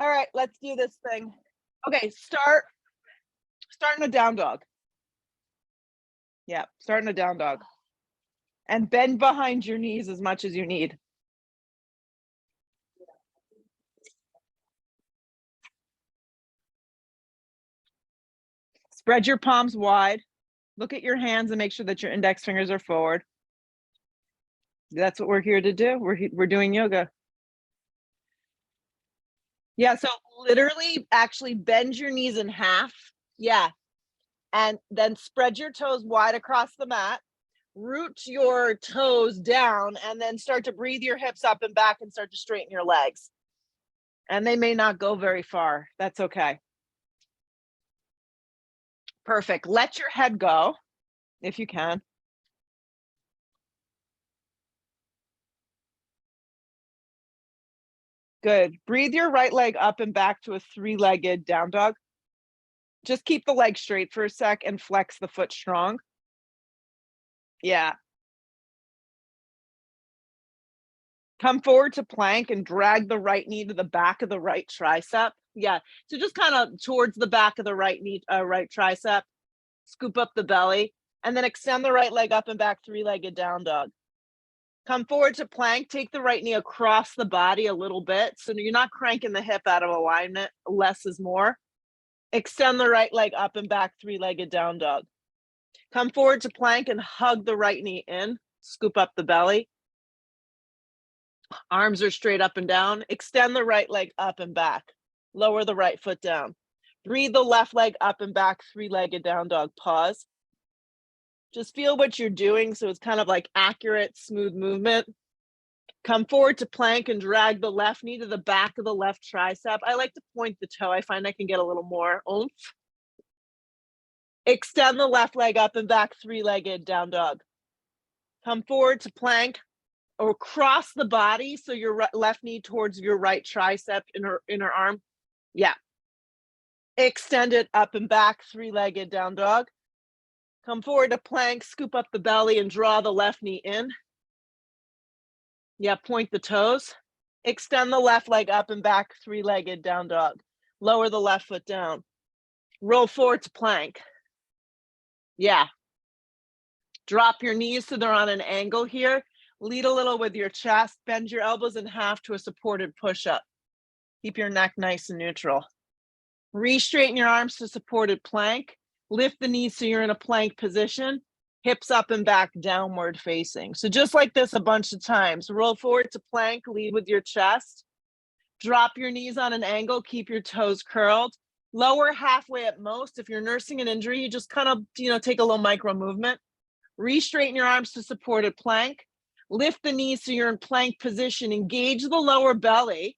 All right, let's do this thing. Okay, start in a down dog. Yeah, start in a down dog. And bend behind your knees as much as you need. Spread your palms wide. Look at your hands and make sure that your index fingers are forward. That's what we're here to do. We're doing yoga. Yeah, so literally actually bend your knees in half. Yeah. And then spread your toes wide across the mat. Root your toes down and then start to breathe your hips up and back and start to straighten your legs. And they may not go very far. That's okay. Perfect. Let your head go if you can. Good. Breathe your right leg up and back to a three-legged down dog. Just keep the leg straight for a sec and flex the foot strong. Yeah. Come forward to plank and drag the right knee to the back of the right tricep. Yeah. So just kind of towards the back of the right knee, right tricep. Scoop up the belly and then extend the right leg up and back, three-legged down dog. Come forward to plank, take the right knee across the body a little bit. So you're not cranking the hip out of alignment, less is more. Extend the right leg up and back, three-legged down dog. Come forward to plank and hug the right knee in, scoop up the belly. Arms are straight up and down. Extend the right leg up and back. Lower the right foot down. Breathe the left leg up and back, three-legged down dog, pause. Just feel what you're doing. So it's kind of like accurate, smooth movement. Come forward to plank and drag the left knee to the back of the left tricep. I like to point the toe. I find I can get a little more oomph. Extend the left leg up and back, three-legged down dog. Come forward to plank or cross the body. So your left knee towards your right tricep, inner arm. Yeah. Extend it up and back, three-legged down dog. Come forward to plank, scoop up the belly and draw the left knee in. Yeah, point the toes. Extend the left leg up and back, three-legged down dog. Lower the left foot down. Roll forward to plank. Yeah. Drop your knees so they're on an angle here. Lead a little with your chest. Bend your elbows in half to a supported push-up. Keep your neck nice and neutral. Re-straighten your arms to supported plank. Lift the knees so you're in a plank position. Hips up and back, downward facing. So just like this a bunch of times. Roll forward to plank, lead with your chest. Drop your knees on an angle, keep your toes curled. Lower halfway at most. If you're nursing an injury, you just kind of, take a little micro movement. Re-straighten your arms to supported plank. Lift the knees so you're in plank position. Engage the lower belly.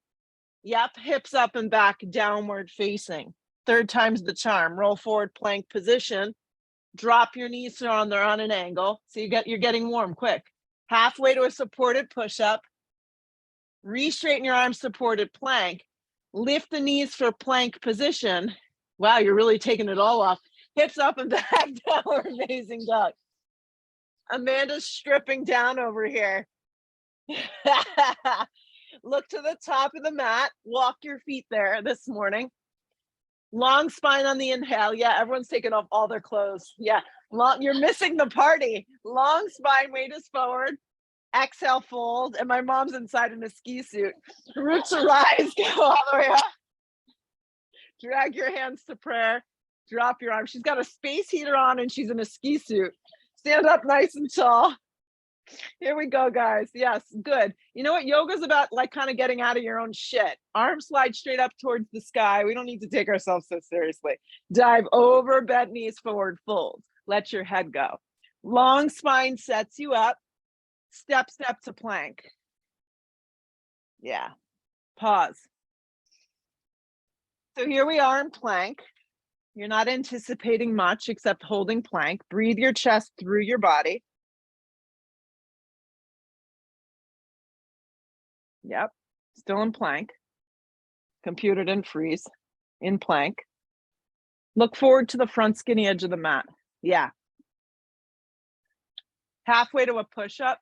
Yep, hips up and back, downward facing. Third time's the charm. Roll forward, plank position. Drop your knees so they're on an angle. So you're getting warm quick. Halfway to a supported push-up. Re-straighten your arms, supported plank. Lift the knees for plank position. Wow, you're really taking it all off. Hips up and back, downward facing dog. Amanda's stripping down over here. Look to the top of the mat. Walk your feet there this morning. Long spine on the inhale. Yeah, everyone's taking off all their clothes. Yeah, you're missing the party. Long spine, weight is forward. Exhale, fold. And my mom's inside in a ski suit. Roots arise, go all the way up. Drag your hands to prayer. Drop your arms. She's got a space heater on and she's in a ski suit. Stand up nice and tall. Here we go, guys. Yes, good. You know what? Yoga's about like kind of getting out of your own shit. Arms slide straight up towards the sky. We don't need to take ourselves so seriously. Dive over, bend knees forward, fold. Let your head go. Long spine sets you up. Step to plank. Yeah. Pause. So here we are in plank. You're not anticipating much except holding plank. Breathe your chest through your body. Yep, still in plank. Computer didn't freeze. In plank. Look forward to the front skinny edge of the mat. Yeah. Halfway to a push-up.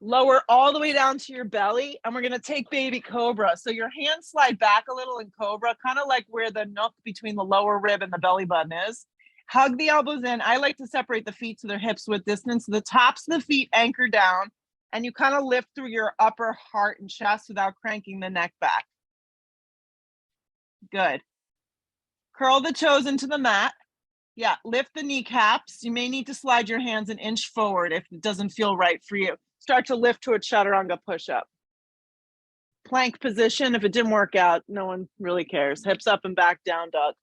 Lower all the way down to your belly, and we're gonna take baby cobra. So your hands slide back a little in cobra, kind of like where the nook between the lower rib and the belly button is. Hug the elbows in. I like to separate the feet to their hips with distance. The tops of the feet anchor down, and you kind of lift through your upper heart and chest without cranking the neck back. Good. Curl the toes into the mat. Yeah, lift the kneecaps. You may need to slide your hands an inch forward if it doesn't feel right for you. Start to lift to a chaturanga push-up. Plank position. If it didn't work out, no one really cares. Hips up and back, down dog.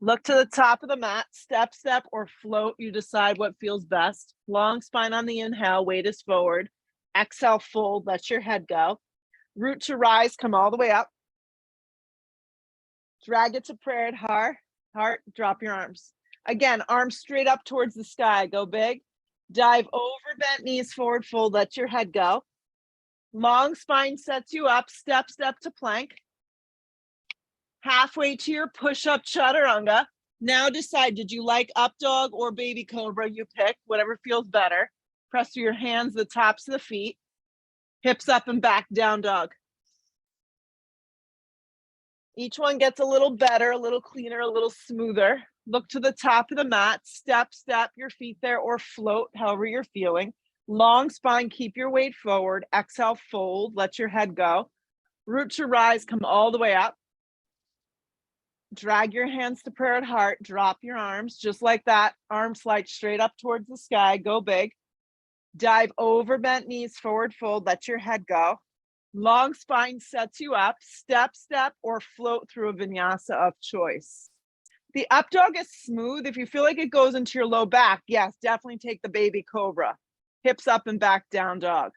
Look to the top of the mat, step, step, or float. You decide what feels best. Long spine on the inhale, weight is forward. Exhale, fold, let your head go. Root to rise, come all the way up. Drag it to prayer at heart, drop your arms. Again, arms straight up towards the sky, go big. Dive over, bent knees, forward fold, let your head go. Long spine sets you up, step, step to plank. Halfway to your push-up chaturanga. Now decide, did you like up dog or baby cobra? You pick, whatever feels better. Press through your hands, the tops of the feet. Hips up and back, down dog. Each one gets a little better, a little cleaner, a little smoother. Look to the top of the mat, step, step your feet there or float, however you're feeling. Long spine, keep your weight forward. Exhale, fold, let your head go. Root to rise, come all the way up. Drag your hands to prayer at heart, drop your arms, just like that. Arms slide straight up towards the sky, go big. Dive over, bent knees, forward fold, let your head go. Long spine sets you up, step, step, or float through a vinyasa of choice. The up dog is smooth. If you feel like it goes into your low back, yes, definitely take the baby cobra. Hips up and back, down dog.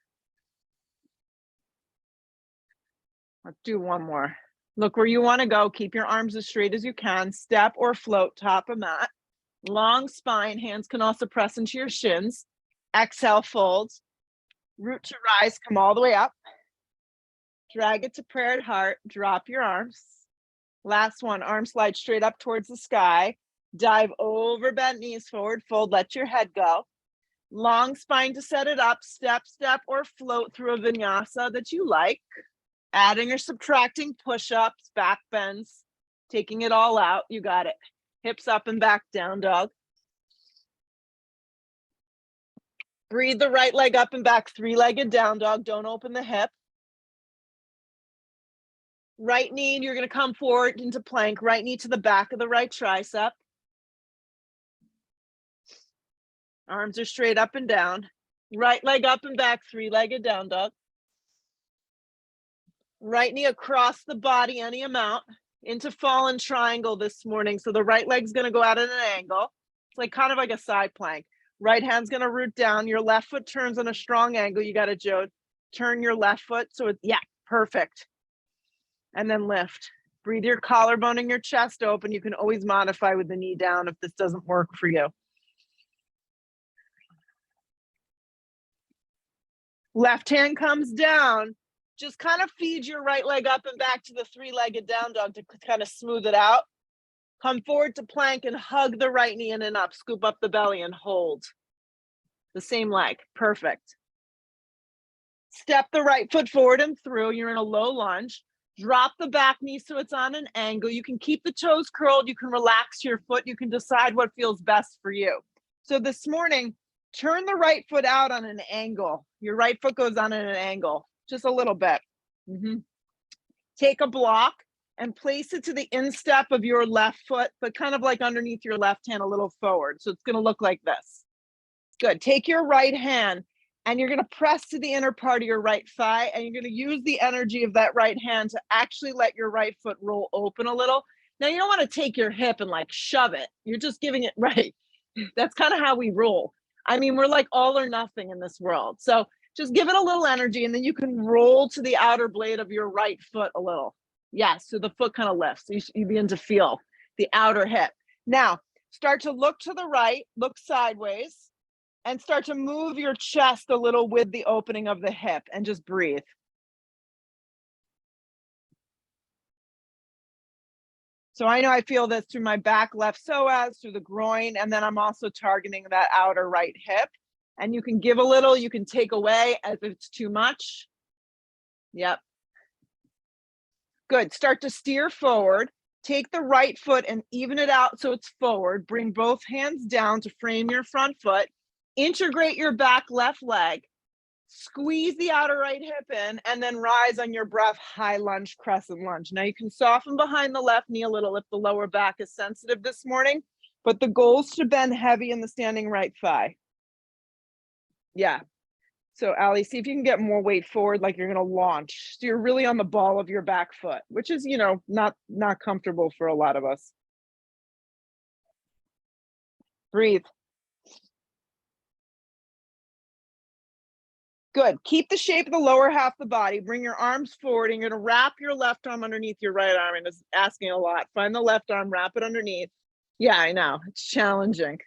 Let's do one more. Look where you want to go. Keep your arms as straight as you can. Step or float, top of mat. Long spine, hands can also press into your shins. Exhale, fold. Root to rise, come all the way up. Drag it to prayer at heart, drop your arms. Last one, arms slide straight up towards the sky. Dive over, bent knees, forward fold, let your head go. Long spine to set it up, step, step, or float through a vinyasa that you like. Adding or subtracting push-ups, back bends, taking it all out, you got it. Hips up and back, down dog. Breathe the right leg up and back, three-legged down dog, don't open the hip. Right knee, you're gonna come forward into plank, right knee to the back of the right tricep. Arms are straight up and down. Right leg up and back, three-legged down dog. Right knee across the body, any amount, into fallen triangle this morning. So the right leg's gonna go out at an angle. It's like kind of like a side plank. Right hand's gonna root down. Your left foot turns on a strong angle. You got to, Joe, turn your left foot. So it's, yeah, perfect. And then lift. Breathe your collarbone and your chest open. You can always modify with the knee down if this doesn't work for you. Left hand comes down. Just kind of feed your right leg up and back to the three-legged down dog to kind of smooth it out. Come forward to plank and hug the right knee in and up. Scoop up the belly and hold. The same leg. Perfect. Step the right foot forward and through. You're in a low lunge. Drop the back knee so it's on an angle. You can keep the toes curled. You can relax your foot. You can decide what feels best for you. So this morning, turn the right foot out on an angle. Your right foot goes on at an angle, just a little bit. Take a block and place it to the instep of your left foot, but kind of like underneath your left hand a little forward. So it's going to look like this. Good. Take your right hand and you're going to press to the inner part of your right thigh, and you're going to use the energy of that right hand to actually let your right foot roll open a little. Now, you don't want to take your hip and like shove it. You're just giving it right. That's kind of how we roll. I mean, we're like all or nothing in this world. So just give it a little energy, and then you can roll to the outer blade of your right foot a little. Yes, so the foot kind of lifts. You begin to feel the outer hip. Now, start to look to the right, look sideways, and start to move your chest a little with the opening of the hip, and just breathe. So I know I feel this through my back left psoas, through the groin, and then I'm also targeting that outer right hip. And you can give a little, you can take away as if it's too much. Yep. Good. Start to steer forward. Take the right foot and even it out so it's forward. Bring both hands down to frame your front foot. Integrate your back left leg. Squeeze the outer right hip in and then rise on your breath, high lunge, crescent lunge. Now you can soften behind the left knee a little if the lower back is sensitive this morning, but the goal is to bend heavy in the standing right thigh. Yeah. So Allie, see if you can get more weight forward like you're going to launch. So you're really on the ball of your back foot, which is, you know, not comfortable for a lot of us. Breathe. Good. Keep the shape of the lower half of the body. Bring your arms forward and you're going to wrap your left arm underneath your right arm. And it's asking a lot. Find the left arm, wrap it underneath. Yeah, I know. It's challenging.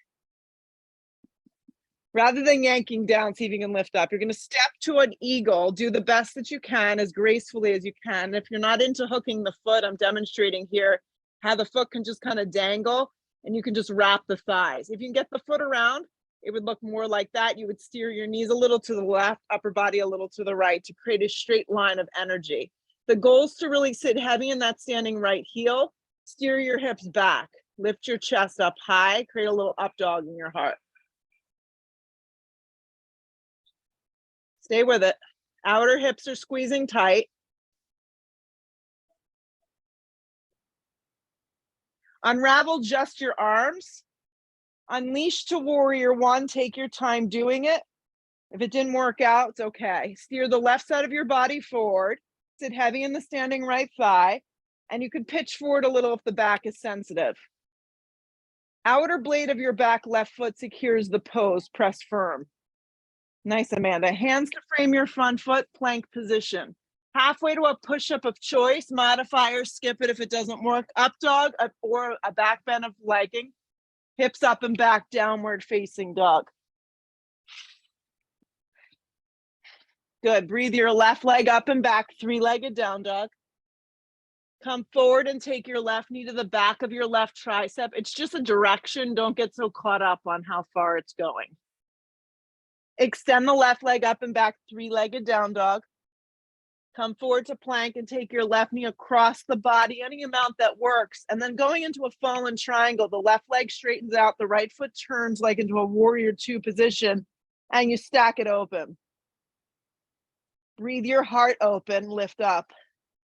Rather than yanking down, see if you can lift up. You're going to step to an eagle. Do the best that you can as gracefully as you can. If you're not into hooking the foot, I'm demonstrating here how the foot can just kind of dangle and you can just wrap the thighs. If you can get the foot around, it would look more like that. You would steer your knees a little to the left, upper body a little to the right to create a straight line of energy. The goal is to really sit heavy in that standing right heel. Steer your hips back. Lift your chest up high. Create a little up dog in your heart. Stay with it. Outer hips are squeezing tight. Unravel just your arms. Unleash to warrior one. Take your time doing it. If it didn't work out, it's okay. Steer the left side of your body forward. Sit heavy in the standing right thigh. And you can pitch forward a little if the back is sensitive. Outer blade of your back left foot secures the pose. Press firm. Nice, Amanda. Hands to frame your front foot, plank position. Halfway to a push-up of choice, modify or skip it if it doesn't work. Up dog or a back bend of liking. Hips up and back, downward facing dog. Good. Breathe your left leg up and back, three-legged down dog. Come forward and take your left knee to the back of your left tricep. It's just a direction. Don't get so caught up on how far it's going. Extend the left leg up and back, three-legged down dog. Come forward to plank and take your left knee across the body, any amount that works. And then going into a fallen triangle, the left leg straightens out, the right foot turns like into a warrior two position, and you stack it open. Breathe your heart open, lift up.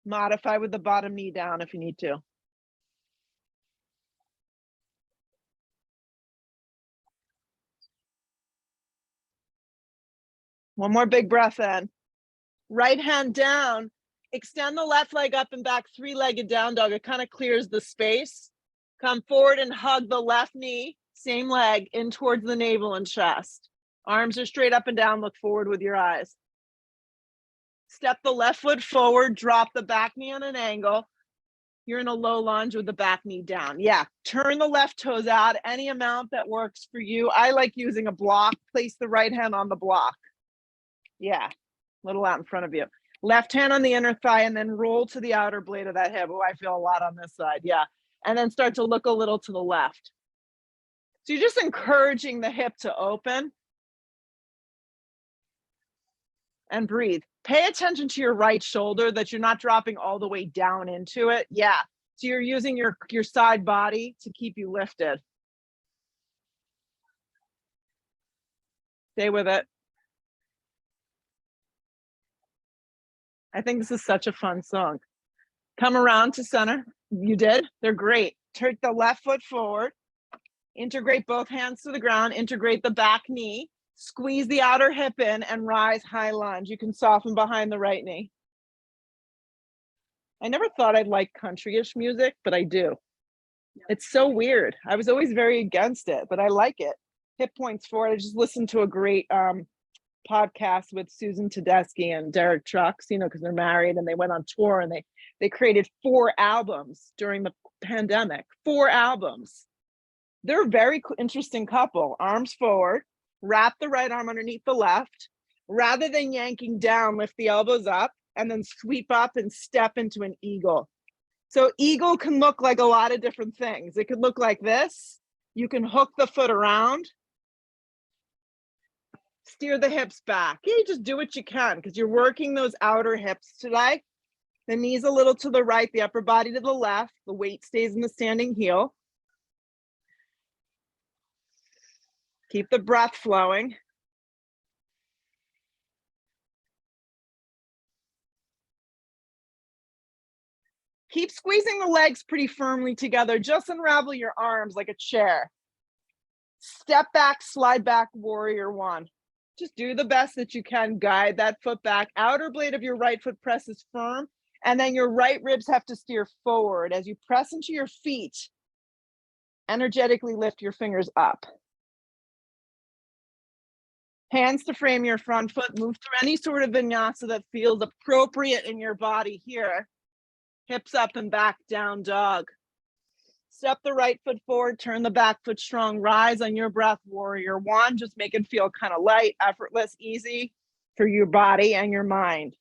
Modify with the bottom knee down if you need to. One more big breath in. Right hand down, extend the left leg up and back, three-legged down dog. It kind of clears the space. Come forward and hug the left knee, same leg, in towards the navel and chest. Arms are straight up and down, look forward with your eyes. Step the left foot forward, drop the back knee on an angle. You're in a low lunge with the back knee down. Yeah, turn the left toes out, any amount that works for you. I like using a block. Place the right hand on the block. Yeah, a little out in front of you. Left hand on the inner thigh and then roll to the outer blade of that hip. Oh, I feel a lot on this side. Yeah, and then start to look a little to the left. So you're just encouraging the hip to open. And breathe. Pay attention to your right shoulder, that you're not dropping all the way down into it. Yeah. So you're using your side body to keep you lifted. Stay with it. I think this is such a fun song. Come around to center. You did? They're great. Take the left foot forward. Integrate both hands to the ground. Integrate the back knee. Squeeze the outer hip in and rise high lunge. You can soften behind the right knee. I never thought I'd like country-ish music, but I do. It's so weird. I was always very against it, but I like it. Hip points forward. I just listened to a great podcast with Susan Tedeschi and Derek Trucks, you know, because they're married and they went on tour and they created 4 albums during the pandemic. 4 albums. They're a very interesting couple. Arms forward. Wrap the right arm underneath the left. Rather than yanking down, lift the elbows up and then sweep up and step into an eagle. So eagle can look like a lot of different things. It could look like this. You can hook the foot around. Steer the hips back. You just do what you can because you're working those outer hips today. The knees a little to the right, the upper body to the left. The weight stays in the standing heel. Keep the breath flowing. Keep squeezing the legs pretty firmly together. Just unravel your arms like a chair. Step back, slide back, warrior one. Just do the best that you can. Guide that foot back. Outer blade of your right foot presses firm, and then your right ribs have to steer forward. As you press into your feet, energetically lift your fingers up. Hands to frame your front foot. Move through any sort of vinyasa that feels appropriate in your body here. Hips up and back, down dog. Step the right foot forward, turn the back foot strong, rise on your breath, warrior one. Just make it feel kind of light, effortless, easy for your body and your mind.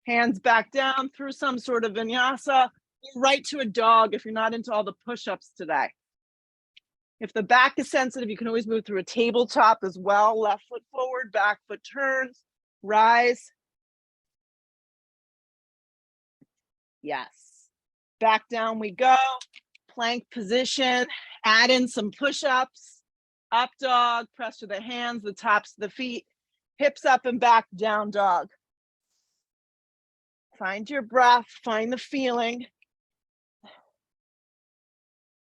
Hands back down through some sort of vinyasa, right to a dog if you're not into all the push-ups today. If the back is sensitive, you can always move through a tabletop as well. Left foot forward, back foot turns, rise. Yes. Back down we go. Plank position. Add in some push-ups. Up dog. Press with the hands, the tops of the feet. Hips up and back, down dog. Find your breath. Find the feeling.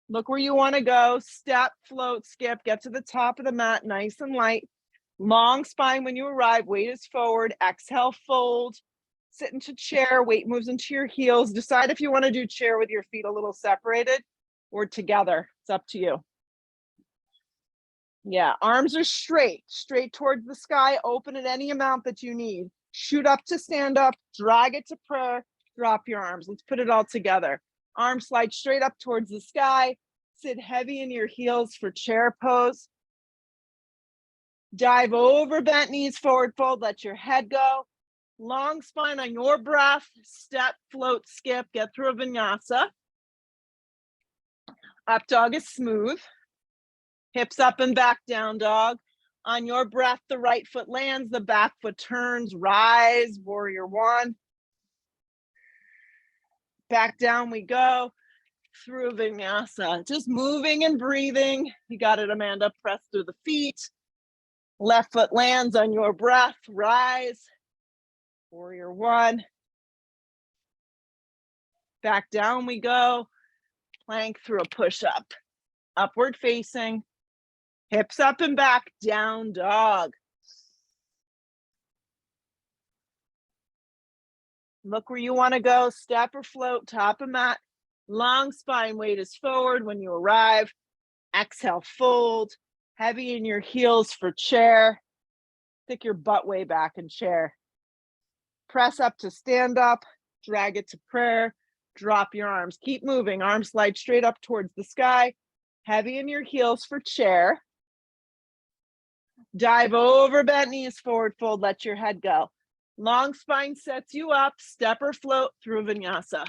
Look where you want to go. Step, float, skip. Get to the top of the mat. Nice and light. Long spine when you arrive. Weight is forward. Exhale, fold. Sit into chair, weight moves into your heels. Decide if you want to do chair with your feet a little separated or together. It's up to you. Yeah, arms are straight towards the sky. Open at any amount that you need. Shoot up to stand up, drag it to prayer, drop your arms. Let's put it all together. Arms slide straight up towards the sky. Sit heavy in your heels for chair pose. Dive over, bent knees, forward fold, let your head go. Long spine on your breath, step, float, skip, get through a vinyasa. Up dog is smooth. Hips up and back, down dog. On your breath, the right foot lands, the back foot turns, rise, warrior one. Back down we go, through a vinyasa. Just moving and breathing. You got it, Amanda. Press through the feet. Left foot lands on your breath, rise. Warrior one. Back down we go. Plank through a push-up. Upward facing. Hips up and back, down dog. Look where you want to go. Step or float, top of mat. Long spine, weight is forward when you arrive. Exhale, fold. Heavy in your heels for chair. Stick your butt way back in chair. Press up to stand up, drag it to prayer, drop your arms. Keep moving, arms slide straight up towards the sky. Heavy in your heels for chair. Dive over, bent knees, forward fold, let your head go. Long spine sets you up, step or float through vinyasa.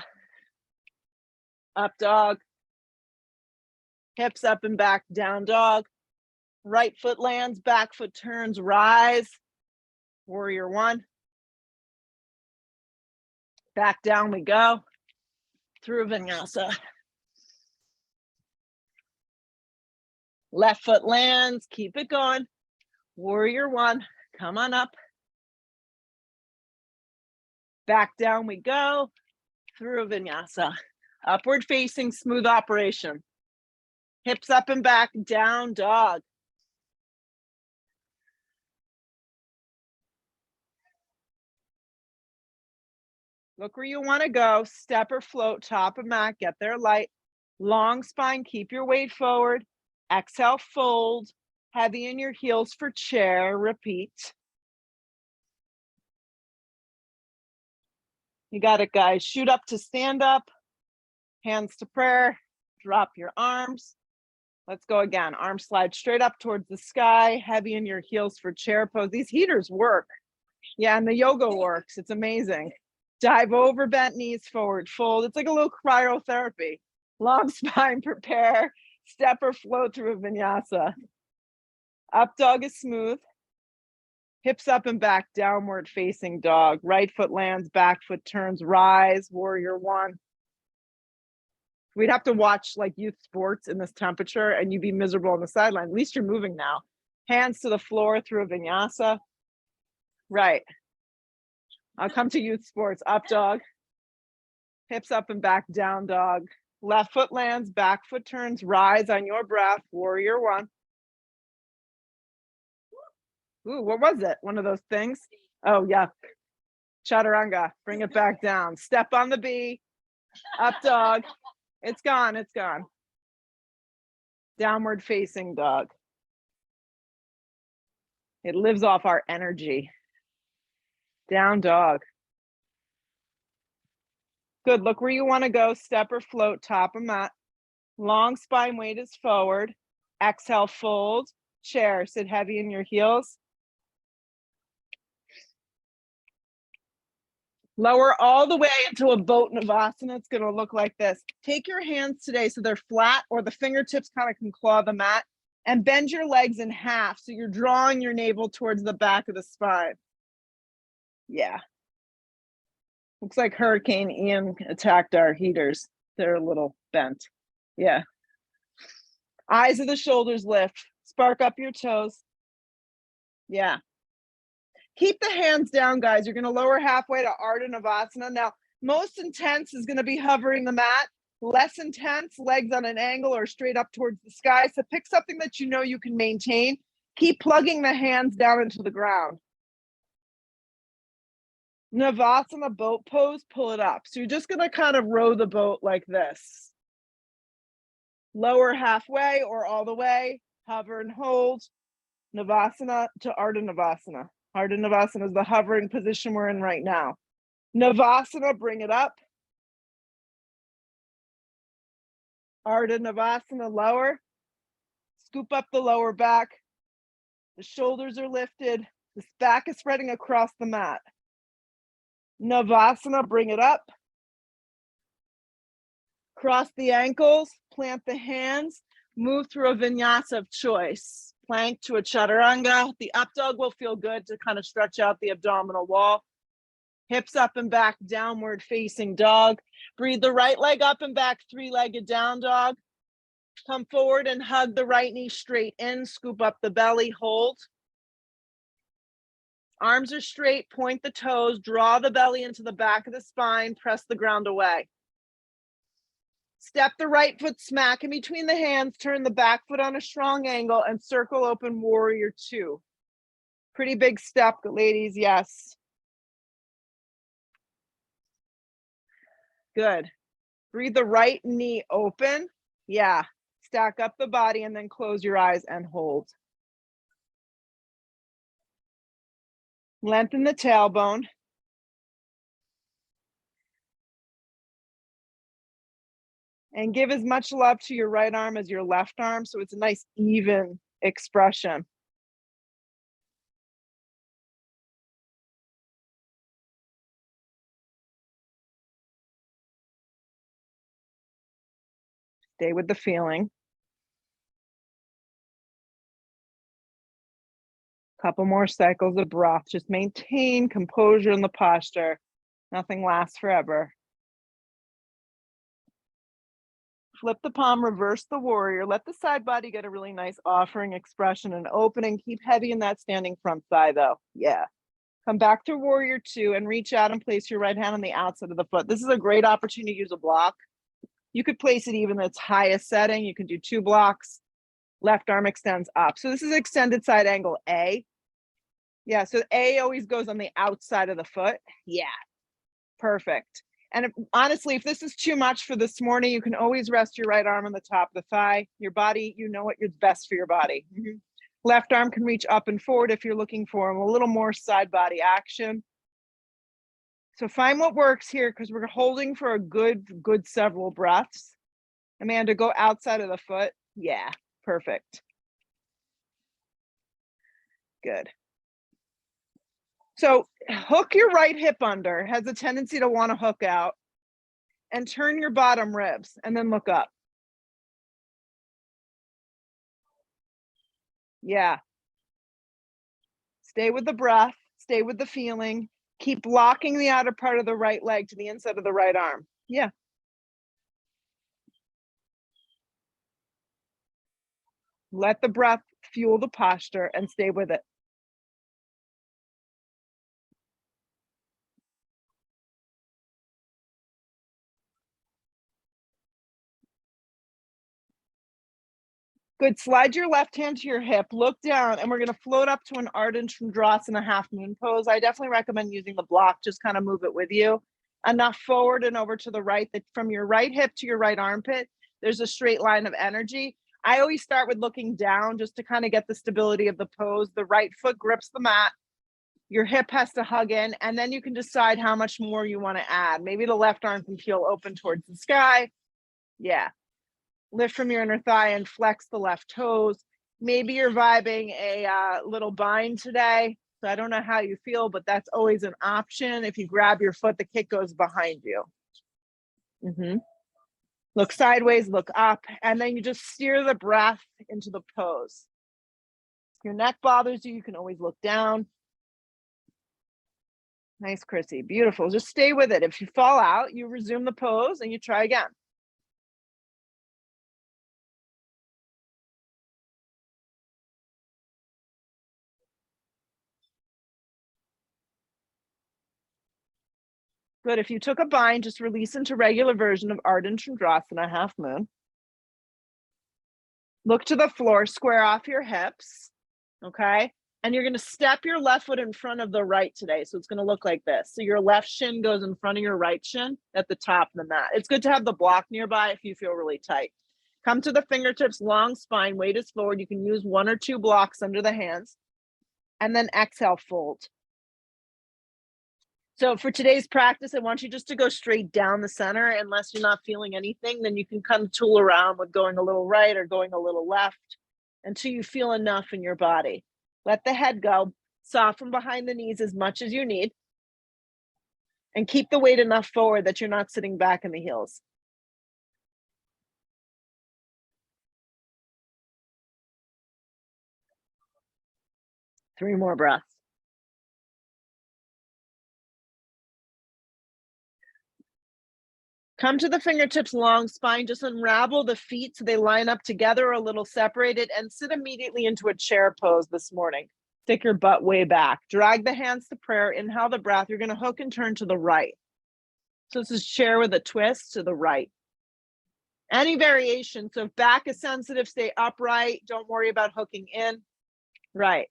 Up dog. Hips up and back, down dog. Right foot lands, back foot turns, rise. Warrior one. Back down we go, through vinyasa. Left foot lands, keep it going. Warrior one, come on up. Back down we go, through vinyasa. Upward facing, smooth operation. Hips up and back, down dog. Look where you want to go. Step or float, top of mat, get there light. Long spine, keep your weight forward. Exhale, fold. Heavy in your heels for chair, repeat. You got it, guys. Shoot up to stand up. Hands to prayer. Drop your arms. Let's go again. Arms slide straight up towards the sky. Heavy in your heels for chair pose. These heaters work. Yeah, and the yoga works. It's amazing. Dive over, bent knees, forward fold. It's like a little cryotherapy. Long spine, prepare. Step or float through a vinyasa. Up dog is smooth. Hips up and back, downward facing dog. Right foot lands, back foot turns, rise, warrior one. We'd have to watch like youth sports in this temperature and you'd be miserable on the sideline. At least you're moving now. Hands to the floor through a vinyasa. Right. I'll come to youth sports. Up dog. Hips up and back, down dog. Left foot lands, back foot turns, rise on your breath, warrior one. Ooh, what was it? One of those things? Oh, yeah. Chaturanga, bring it back down. Step on the bee, up dog. It's gone, it's gone. Downward facing dog. It lives off our energy. Down dog. Good, look where you wanna go, step or float, top of mat. Long spine weight is forward. Exhale, fold, chair, sit heavy in your heels. Lower all the way into a boat Navasana. It's gonna look like this. Take your hands today so they're flat or the fingertips kind of can claw the mat and bend your legs in half so you're drawing your navel towards the back of the spine. Yeah. Looks like Hurricane Ian attacked our heaters. They're a little bent. Yeah. Eyes of the shoulders lift. Spark up your toes. Yeah. Keep the hands down, guys. You're going to lower halfway to Ardha Navasana. Now, most intense is going to be hovering the mat. Less intense, legs on an angle or straight up towards the sky. So pick something that you know you can maintain. Keep plugging the hands down into the ground. Navasana boat pose, pull it up. So you're just going to kind of row the boat like this. Lower halfway or all the way. Hover and hold. Navasana to Ardha Navasana. Ardha Navasana is the hovering position we're in right now. Navasana, bring it up. Ardha Navasana, lower. Scoop up the lower back. The shoulders are lifted. The back is spreading across the mat. Navasana, bring it up. Cross the ankles, plant the hands, move through a vinyasa of choice. Plank to a chaturanga. The up dog will feel good to kind of stretch out the abdominal wall. Hips up and back, downward facing dog. Breathe the right leg up and back, three-legged down dog. Come forward and hug the right knee straight in, scoop up the belly, hold. Arms are straight, point the toes, draw the belly into the back of the spine, press the ground away. Step the right foot smack in between the hands, turn the back foot on a strong angle and circle open warrior two. Pretty big step, ladies, yes. Good. Breathe the right knee open. Yeah. Stack up the body and then close your eyes and hold. Lengthen the tailbone. And give as much love to your right arm as your left arm so it's a nice even expression. Stay with the feeling. Couple more cycles of breath. Just maintain composure in the posture. Nothing lasts forever. Flip the palm, reverse the warrior. Let the side body get a really nice offering expression and opening. Keep heavy in that standing front thigh though. Yeah. Come back to warrior two and reach out and place your right hand on the outside of the foot. This is a great opportunity to use a block. You could place it even at its highest setting. You can do 2 blocks. Left arm extends up. So this is extended side angle A. Yeah, so A always goes on the outside of the foot. Yeah, perfect. And honestly, if this is too much for this morning, you can always rest your right arm on the top of the thigh. Your body, you know what is best for your body. Left arm can reach up and forward if you're looking for a little more side body action. So find what works here because we're holding for a good several breaths. Amanda, go outside of the foot. Yeah, perfect. Good. So hook your right hip under, has a tendency to want to hook out, and turn your bottom ribs and then look up. Yeah. Stay with the breath, stay with the feeling. Keep locking the outer part of the right leg to the inside of the right arm. Yeah. Let the breath fuel the posture and stay with it. Good. Slide your left hand to your hip, look down, and we're going to float up to an Ardha Chandrasana half moon pose. I definitely recommend using the block, just kind of move it with you. Enough forward and over to the right that from your right hip to your right armpit, there's a straight line of energy. I always start with looking down just to kind of get the stability of the pose. The right foot grips the mat. Your hip has to hug in, and then you can decide how much more you want to add. Maybe the left arm can feel open towards the sky. Yeah. Lift from your inner thigh and flex the left toes. Maybe you're vibing a little bind today. So I don't know how you feel, but that's always an option. If you grab your foot, the kick goes behind you. Look sideways, look up, and then you just steer the breath into the pose. If your neck bothers you, you can always look down. Nice, Chrissy. Beautiful. Just stay with it. If you fall out, you resume the pose and you try again. Good. If you took a bind, just release into regular version of Ardha Chandrasana, half moon. Look to the floor, square off your hips, okay? And you're going to step your left foot in front of the right today. So it's going to look like this. So your left shin goes in front of your right shin at the top of the mat. It's good to have the block nearby if you feel really tight. Come to the fingertips, long spine, weight is forward. You can use 1 or 2 blocks under the hands. And then exhale, fold. So for today's practice, I want you just to go straight down the center. Unless you're not feeling anything, then you can kind of tool around with going a little right or going a little left until you feel enough in your body. Let the head go, soften behind the knees as much as you need, and keep the weight enough forward that you're not sitting back in the heels. Three more breaths. Come to the fingertips, long spine, just unravel the feet so they line up together or a little separated, and sit immediately into a chair pose this morning. Stick your butt way back. Drag the hands to prayer. Inhale the breath. You're going to hook and turn to the right. So this is chair with a twist to the right. Any variation. So if back is sensitive, stay upright. Don't worry about hooking in. Right.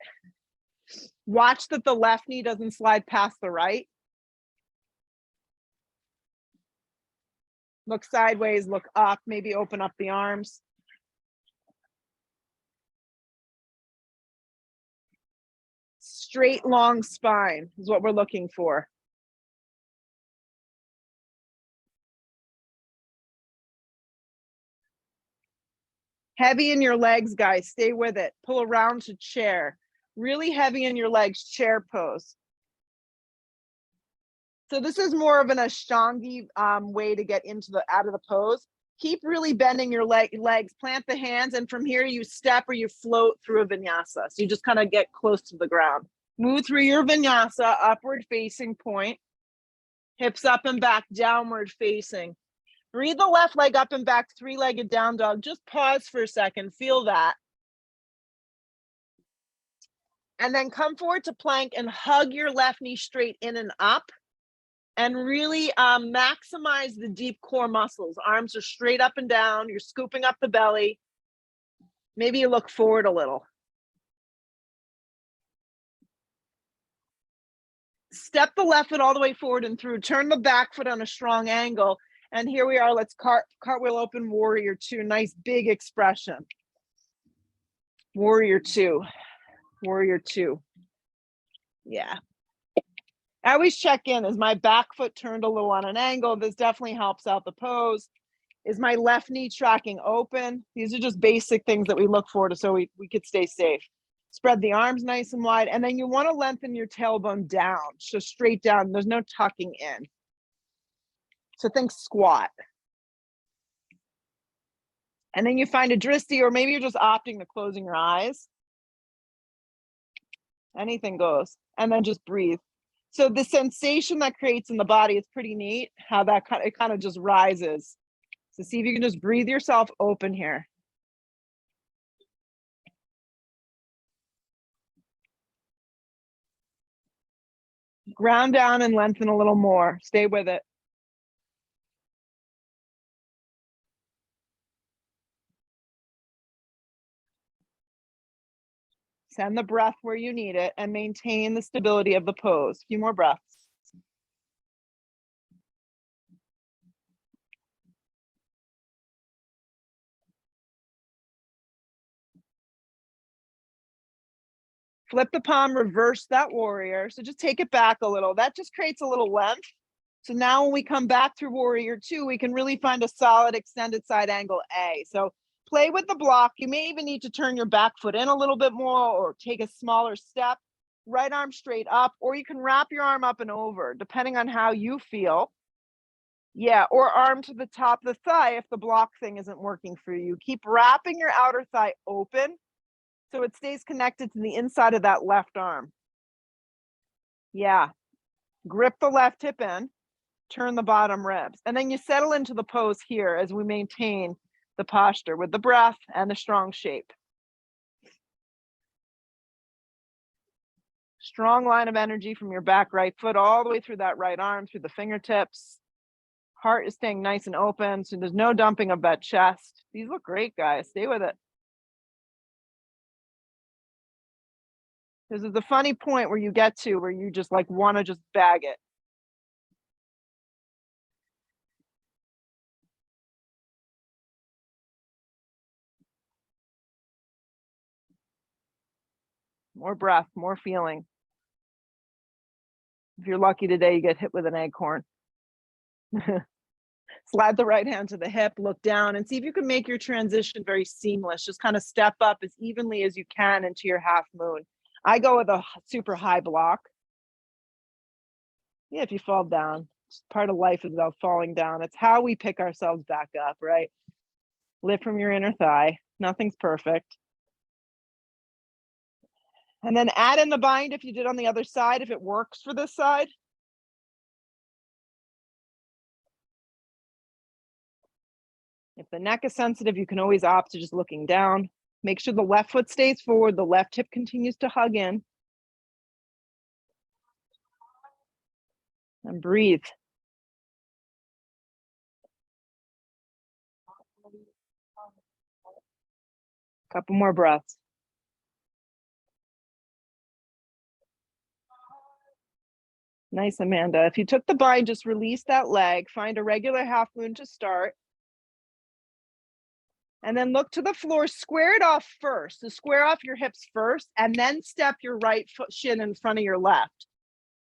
Watch that the left knee doesn't slide past the right. Look sideways, look up, maybe open up the arms. Straight, long spine is what we're looking for. Heavy in your legs, guys. Stay with it. Pull around to chair. Really heavy in your legs, chair pose. So this is more of an Ashtangi way to get into out of the pose. Keep really bending your legs, plant the hands, and from here you step or you float through a vinyasa. So you just kind of get close to the ground. Move through your vinyasa, upward facing point. Hips up and back, downward facing. Breathe the left leg up and back, 3-legged down dog. Just pause for a second, feel that. And then come forward to plank and hug your left knee straight in and up. And really maximize the deep core muscles. Arms are straight up and down. You're scooping up the belly. Maybe you look forward a little. Step the left foot all the way forward and through. Turn the back foot on a strong angle. And here we are. Let's cartwheel open, warrior 2. Nice big expression. Warrior 2. Warrior 2. Yeah. I always check in. Is my back foot turned a little on an angle? This definitely helps out the pose. Is my left knee tracking open? These are just basic things that we look for so we could stay safe. Spread the arms nice and wide. And then you want to lengthen your tailbone down. So straight down. There's no tucking in. So think squat. And then you find a dristi, or maybe you're just opting to closing your eyes. Anything goes. And then just breathe. So the sensation that creates in the body is pretty neat, how that it kind of just rises. So see if you can just breathe yourself open here. Ground down and lengthen a little more. Stay with it. Send the breath where you need it and maintain the stability of the pose. A few more breaths. Flip the palm, reverse that warrior. So just take it back a little. That just creates a little length. So now when we come back through warrior two, we can really find a solid extended side angle A. So play with the block. You may even need to turn your back foot in a little bit more or take a smaller step. Right arm straight up, or you can wrap your arm up and over, depending on how you feel. Yeah, or arm to the top of the thigh if the block thing isn't working for you. Keep wrapping your outer thigh open so it stays connected to the inside of that left arm. Yeah. Grip the left hip in, turn the bottom ribs, and then you settle into the pose here as we maintain the posture with the breath and the strong shape. Strong line of energy from your back right foot all the way through that right arm, through the fingertips. Heart is staying nice and open, so there's no dumping of that chest. These look great, guys. Stay with it. This is the funny point where you get to where you just like want to just bag it. More breath, more feeling. If you're lucky today, you get hit with an acorn. Slide the right hand to the hip, look down, and see if you can make your transition very seamless. Just kind of step up as evenly as you can into your half moon. I go with a super high block. Yeah, if you fall down, part of life is about falling down. It's how we pick ourselves back up, right? Lift from your inner thigh. Nothing's perfect. And then add in the bind if you did on the other side, if it works for this side. If the neck is sensitive, you can always opt to just looking down. Make sure the left foot stays forward, the left hip continues to hug in. And breathe. Couple more breaths. Nice, Amanda. If you took the bind, just release that leg, find a regular half moon to start. And then look to the floor, square it off first. So square off your hips first, and then step your right foot shin in front of your left.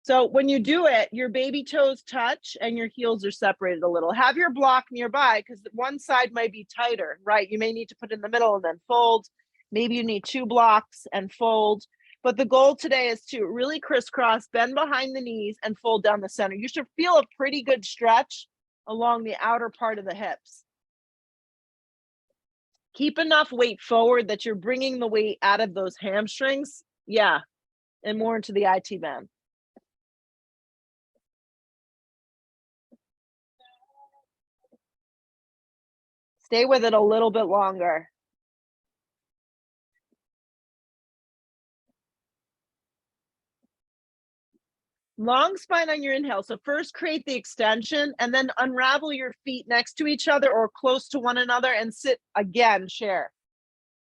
So when you do it, your baby toes touch and your heels are separated a little. Have your block nearby because one side might be tighter, right? You may need to put it in the middle and then fold. Maybe you need two blocks and fold. But the goal today is to really crisscross, bend behind the knees, and fold down the center. You should feel a pretty good stretch along the outer part of the hips. Keep enough weight forward that you're bringing the weight out of those hamstrings. Yeah, and more into the IT band. Stay with it a little bit longer. Long spine on your inhale. So first create the extension and then unravel your feet next to each other or close to one another and sit again, share.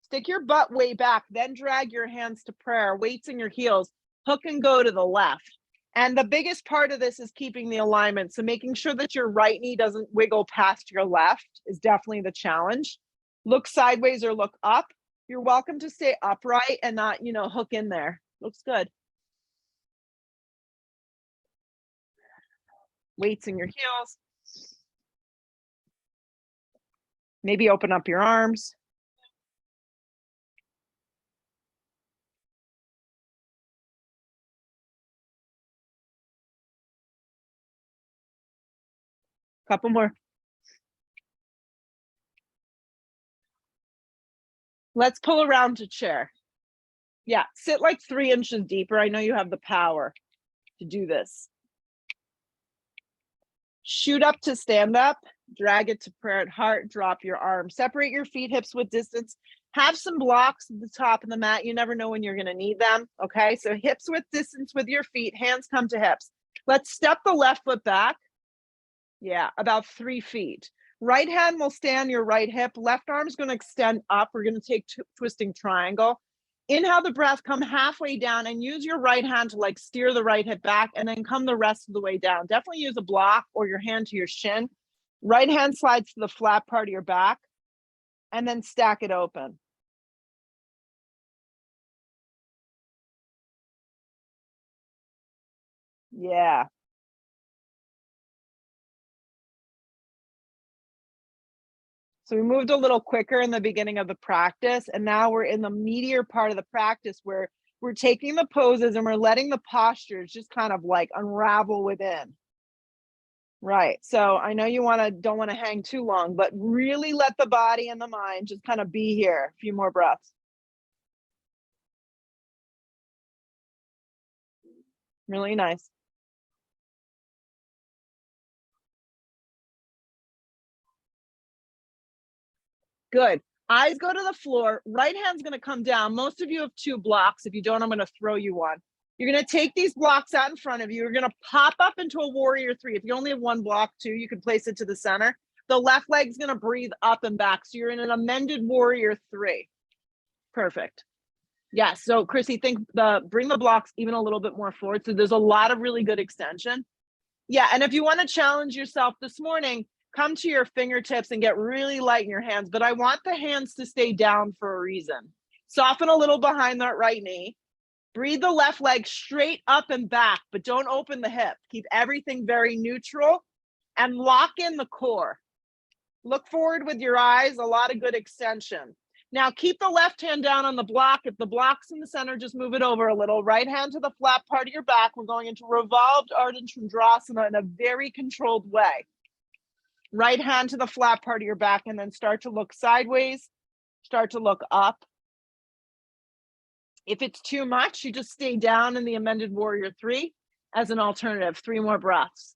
Stick your butt way back, then drag your hands to prayer, weights in your heels, hook and go to the left. And the biggest part of this is keeping the alignment. So making sure that your right knee doesn't wiggle past your left is definitely the challenge. Look sideways or look up. You're welcome to stay upright and not, hook in there. Looks good. Weights in your heels. Maybe open up your arms. Couple more. Let's pull around to chair. Yeah, sit like 3 inches deeper. I know you have the power to do this. Shoot up to stand up, drag it to prayer at heart, drop your arms. Separate your feet, hips width distance. Have some blocks at the top of the mat. You never know when you're gonna need them, okay? So hips width distance with your feet, hands come to hips. Let's step the left foot back. Yeah, about 3 feet. Right hand will stay on your right hip. Left arm's gonna extend up. We're gonna take twisting triangle. Inhale the breath, come halfway down and use your right hand to like steer the right hip back and then come the rest of the way down. Definitely use a block or your hand to your shin. Right hand slides to the flat part of your back and then stack it open. Yeah. So we moved a little quicker in the beginning of the practice, and now we're in the meatier part of the practice where we're taking the poses and we're letting the postures just kind of like unravel within. Right. So I know you don't want to hang too long, but really let the body and the mind just kind of be here. A few more breaths. Really nice. Good. Eyes go to the floor. Right hand's going to come down. Most of you have 2 blocks. If you don't, I'm going to throw you one. You're going to take these blocks out in front of you. You're going to pop up into a warrior 3. If you only have 1 block, 2, you can place it to the center. The left leg's going to breathe up and back. So you're in an amended warrior 3. Perfect. Yeah. So Chrissy, bring the blocks even a little bit more forward. So there's a lot of really good extension. Yeah. And if you want to challenge yourself this morning, come to your fingertips and get really light in your hands. But I want the hands to stay down for a reason. Soften a little behind that right knee. Breathe the left leg straight up and back, but don't open the hip. Keep everything very neutral and lock in the core. Look forward with your eyes, a lot of good extension. Now keep the left hand down on the block. If the block's in the center, just move it over a little. Right hand to the flat part of your back. We're going into revolved Ardha Chandrasana in a very controlled way. Right hand to the flat part of your back and then start to look sideways, start to look up. If it's too much, you just stay down in the amended warrior 3 as an alternative. 3 more breaths.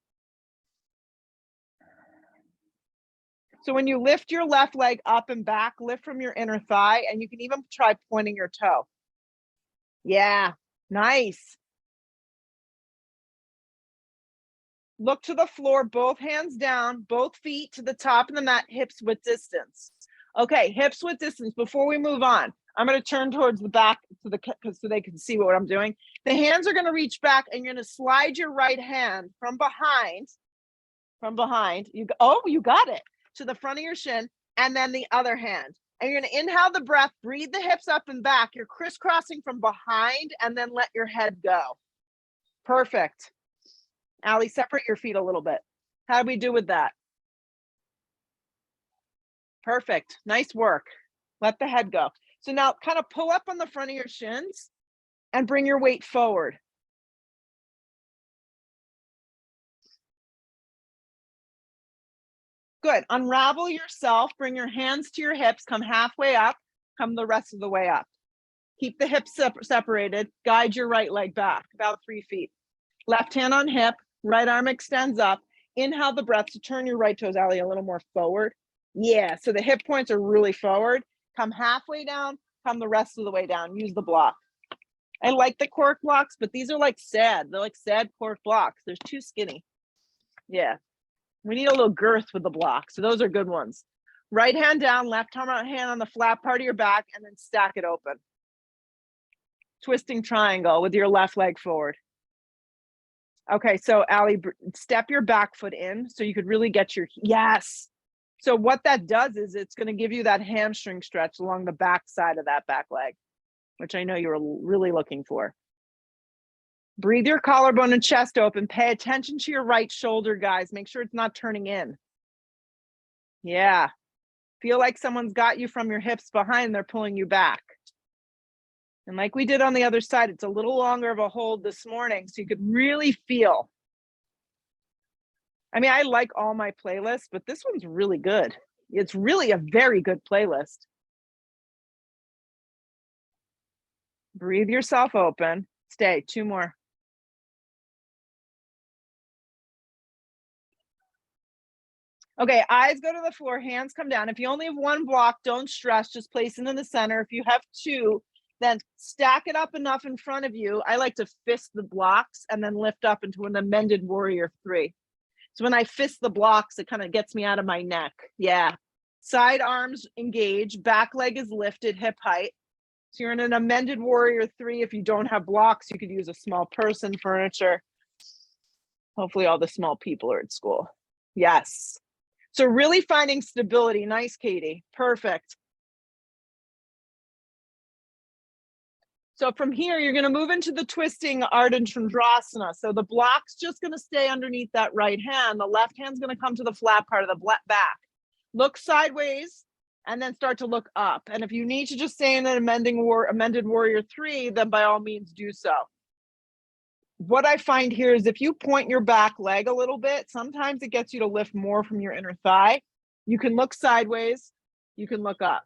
So when you lift your left leg up and back, lift from your inner thigh, and you can even try pointing your toe. Yeah, nice. Look to the floor, both hands down, both feet to the top of the mat, hips width distance. Okay, hips width distance. Before we move on, I'm going to turn towards the back so they can see what I'm doing. The hands are going to reach back, and you're going to slide your right hand from behind. You got it. To the front of your shin, and then the other hand. And you're going to inhale the breath, breathe the hips up and back. You're crisscrossing from behind, and then let your head go. Perfect. Allie, separate your feet a little bit. How do we do with that? Perfect. Nice work. Let the head go. So now kind of pull up on the front of your shins and bring your weight forward. Good. Unravel yourself. Bring your hands to your hips. Come halfway up. Come the rest of the way up. Keep the hips separated. Guide your right leg back about 3 feet. Left hand on hip. Right arm extends up. Inhale the breath to turn your right toes, Allie, a little more forward. Yeah. So the hip points are really forward. Come halfway down. Come the rest of the way down. Use the block. I like the cork blocks, but these are like sad. They're like sad cork blocks. They're too skinny. Yeah. We need a little girth with the block. So those are good ones. Right hand down, left hand on the flat part of your back, and then stack it open. Twisting triangle with your left leg forward. Okay, so Allie, step your back foot in so you could really get your, yes. So what that does is it's going to give you that hamstring stretch along the back side of that back leg, which I know you were really looking for. Breathe your collarbone and chest open. Pay attention to your right shoulder, guys. Make sure it's not turning in. Yeah. Feel like someone's got you from your hips behind. They're pulling you back. And like we did on the other side, it's a little longer of a hold this morning, so you could really feel. I mean, I like all my playlists, but this one's really good. It's really a very good playlist. Breathe yourself open. Stay, 2 more. Okay, eyes go to the floor, hands come down. If you only have 1 block, don't stress, just place it in the center. If you have 2, then stack it up enough in front of you. I like to fist the blocks and then lift up into an amended warrior 3. So when I fist the blocks, it kind of gets me out of my neck. Yeah. Side arms engage, back leg is lifted, hip height. So you're in an amended warrior 3. If you don't have blocks, you could use a small person, furniture. Hopefully all the small people are at school. Yes. So really finding stability. Nice, Katie. Perfect. So from here, you're going to move into the twisting Ardha Chandrasana. So the block's just going to stay underneath that right hand. The left hand's going to come to the flat part of the back. Look sideways and then start to look up. And if you need to just stay in an amended warrior 3, then by all means do so. What I find here is if you point your back leg a little bit, sometimes it gets you to lift more from your inner thigh. You can look sideways, you can look up.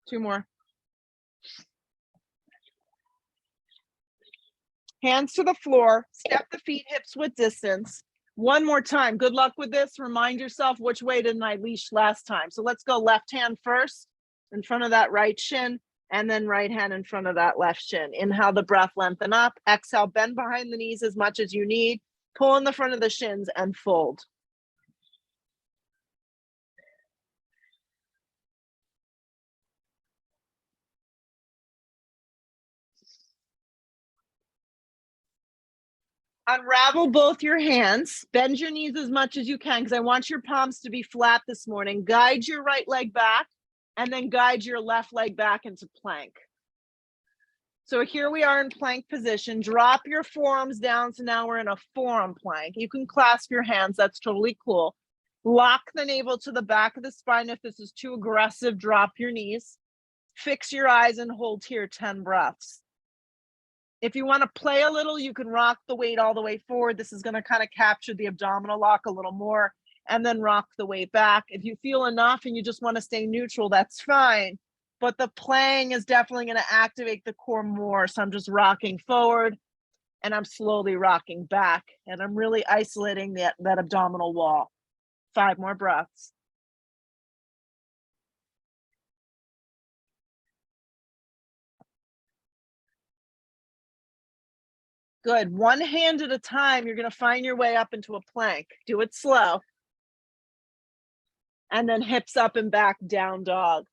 Two more. Hands to the floor, step the feet hips width distance. One more time. Good luck with this. Remind yourself, which way didn't I leash last time? So let's go left hand first in front of that right shin, and then right hand in front of that left shin. Inhale the breath, lengthen up. Exhale, bend behind the knees as much as you need. Pull in the front of the shins and fold. Unravel both your hands. Bend your knees as much as you can because I want your palms to be flat this morning. Guide your right leg back and then guide your left leg back into plank. So here we are in plank position. Drop your forearms down. So now we're in a forearm plank. You can clasp your hands. That's totally cool. Lock the navel to the back of the spine. If this is too aggressive, drop your knees. Fix your eyes and hold here 10 breaths. If you want to play a little, you can rock the weight all the way forward. This is going to kind of capture the abdominal lock a little more, and then rock the weight back. If you feel enough and you just want to stay neutral, that's fine. But the playing is definitely going to activate the core more. So I'm just rocking forward and I'm slowly rocking back, and I'm really isolating that abdominal wall. 5 more breaths. Good. One hand at a time, you're going to find your way up into a plank. Do it slow. And then hips up and back, down dog.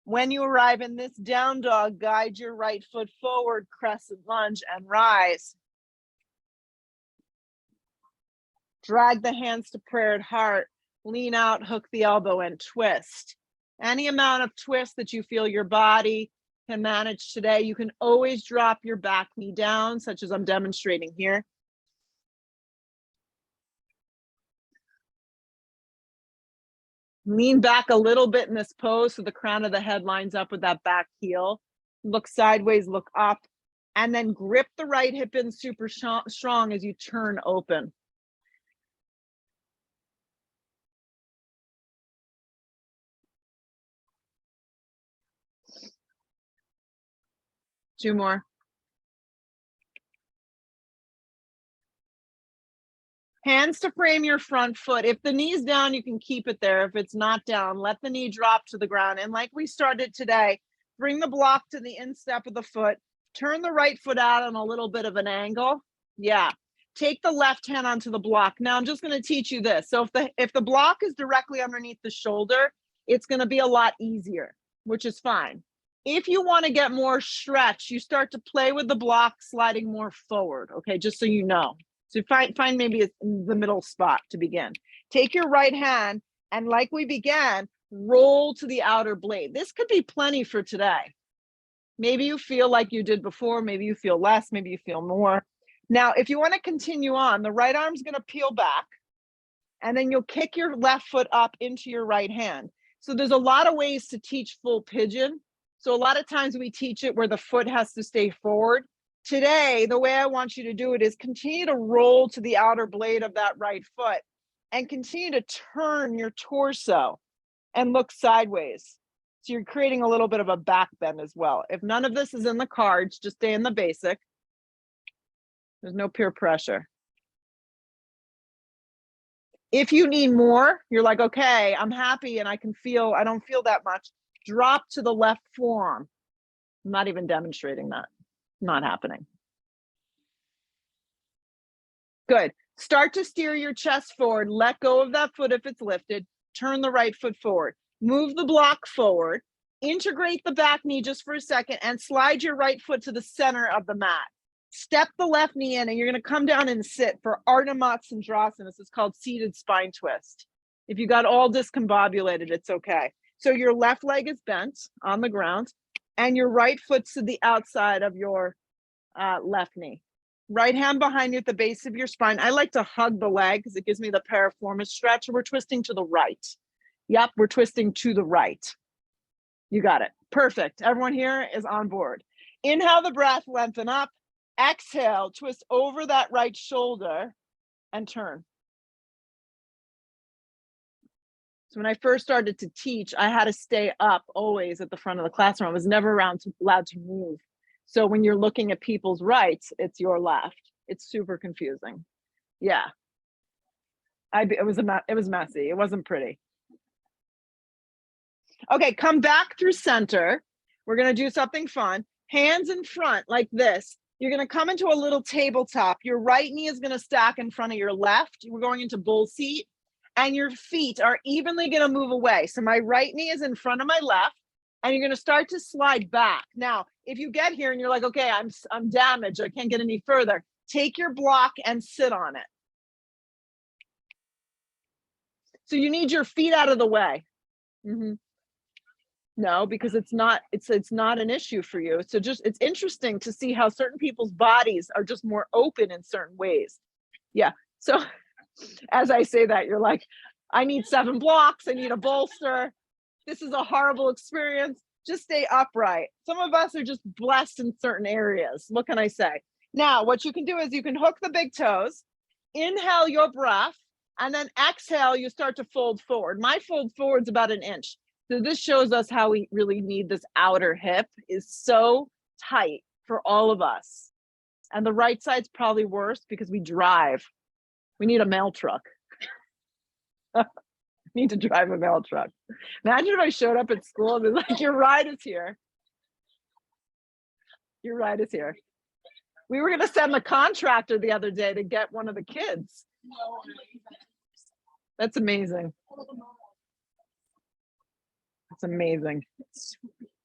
When you arrive in this down dog, guide your right foot forward, crescent lunge, and rise. Drag the hands to prayer at heart. Lean out, hook the elbow, and twist. Any amount of twist that you feel your body can manage today. You can always drop your back knee down, such as I'm demonstrating here. Lean back a little bit in this pose so the crown of the head lines up with that back heel. Look sideways, look up, and then grip the right hip in super strong as you turn open. Two more. Hands to frame your front foot. If the knee's down, you can keep it there. If it's not down, let the knee drop to the ground. And like we started today, bring the block to the instep of the foot. Turn the right foot out on a little bit of an angle. Yeah. Take the left hand onto the block. Now I'm just going to teach you this. So if the block is directly underneath the shoulder, it's going to be a lot easier, which is fine. If you want to get more stretch, you start to play with the block sliding more forward. Okay, just so you know. So find maybe the middle spot to begin. Take your right hand and, like we began, roll to the outer blade. This could be plenty for today. Maybe you feel like you did before, maybe you feel less, maybe you feel more. Now, if you want to continue on, the right arm's going to peel back, and then you'll kick your left foot up into your right hand. So there's a lot of ways to teach full pigeon. So a lot of times we teach it where the foot has to stay forward. Today, the way I want you to do it is continue to roll to the outer blade of that right foot and continue to turn your torso. and look sideways. So you're creating a little bit of a back bend as well. If none of this is in the cards, just stay in the basic. There's no peer pressure. If you need more, you're like, okay, I'm happy and I don't feel that much. Drop to the left forearm. I'm not even demonstrating that. Not happening. Good. Start to steer your chest forward. Let go of that foot if it's lifted. Turn the right foot forward. Move the block forward. Integrate the back knee just for a second and slide your right foot to the center of the mat. Step the left knee in and you're going to come down and sit for Ardha Matsyendrasana. This is called seated spine twist. If you got all discombobulated, it's okay. So your left leg is bent on the ground and your right foot's to the outside of your left knee. Right hand behind you at the base of your spine. I like to hug the leg because it gives me the piriformis stretch. We're twisting to the right. Yep, we're twisting to the right. You got it. Perfect. Everyone here is on board. Inhale the breath, lengthen up. Exhale, twist over that right shoulder and turn. So when I first started to teach, I had to stay up always at the front of the classroom. I was never allowed to move. So when you're looking at people's rights, it's your left. It's super confusing. Yeah. It was messy. It wasn't pretty. Okay, come back through center. We're going to do something fun. Hands in front like this. You're going to come into a little tabletop. Your right knee is going to stack in front of your left. We're going into bull seat and your feet are evenly going to move away. So my right knee is in front of my left and you're going to start to slide back. Now, if you get here and you're like, okay, I'm damaged. I can't get any further. Take your block and sit on it. So you need your feet out of the way. Mm-hmm. No, because it's not an issue for you. So it's interesting to see how certain people's bodies are just more open in certain ways. Yeah. So as I say that, you're like, I need 7 blocks. I need a bolster. This is a horrible experience. Just stay upright. Some of us are just blessed in certain areas. What can I say? Now, what you can do is you can hook the big toes, inhale your breath, and then exhale, you start to fold forward. My fold forward's about 1 inch. So this shows us how we really need this outer hip is so tight for all of us. And the right side's probably worse because we drive. We need a mail truck. Need to drive a mail truck. Imagine if I showed up at school and be like, your ride is here. Your ride is here. We were going to send the contractor the other day to get one of the kids. That's amazing. That's amazing.